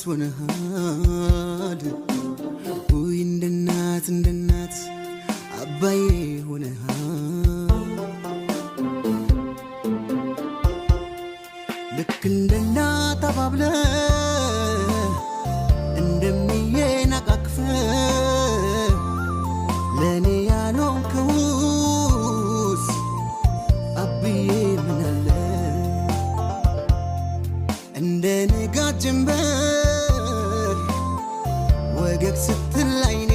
እናት ሆነሃል ወይ እንደ እናት አባዬ ሆነሃል ልክ እንደ እናት አባብለህ እንደሚየናቃቅፈህ ለኔ ያልሆንከውስ አብዬ ምን አለ እንደ ንጋት ጀንበር ወገግ ስትል አይኔ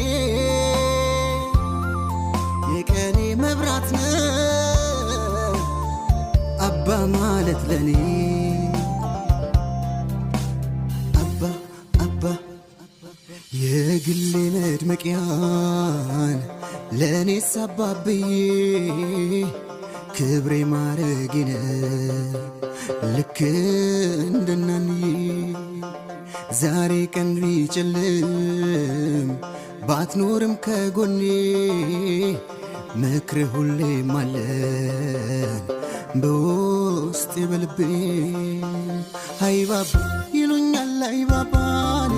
የቀኔ መብራት ነህ አባ ማለት ለኔ የግሌ መድመቂያን ለኔስ አባብዬ ክብሬ ማረጌነ ልክ እንደ እናንዬ ዛሬ ቀን ቢጨልም ባትኖርም ከጎኔ ምክርህ ሁሌም አለን በውስጤ በልቤ አይባባ ይሉኛል አይባባን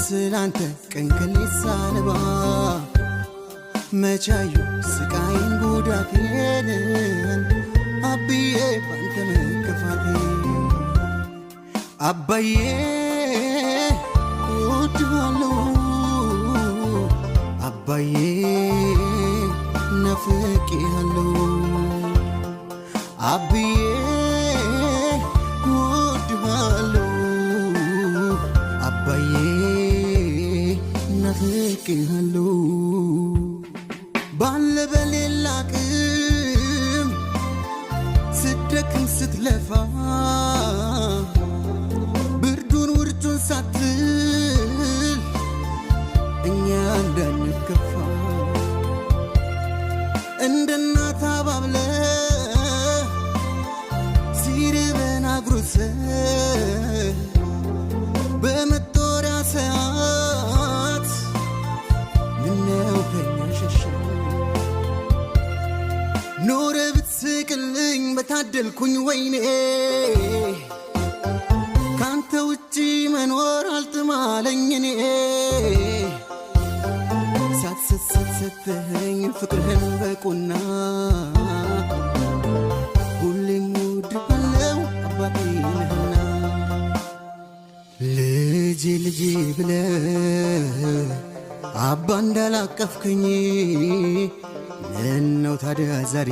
ስላንተ ቀን ከሌት ሳነባ መቻዩ ስቃይን ጉዳቴን አብዬ ባንተ መከፋቴ አባዬ እወድሃለሁ አባዬ ናፍቄሃለሁ አብዬ እወድሃለሁ አባዬ ናፍቄሃለሁ ባለ በሌላ ቅም ስትደክም ስትለፋ ብርዱን ውርጩን ሳትል እኛ እንዳንከፋ እንደ እናት አባብለህ ሲርበን አጉርሰህ በመጦሪያ ሰዓት ምነው ከኛ ሸሸ ኖረ ብትስቅልኝ በታደልኩኝ ወይኔ ካንተ ውጪ መኖር አልጥማለኝ እኔ ሳትሰስት ሰተኸኝ ፍቅርህን በቁና ሁሌም እወድሃለሁ አባቴ ነህና ልጄ ብለህ አባ እንዳላቀፍከኝ ምነው ታዲያ ዛሬ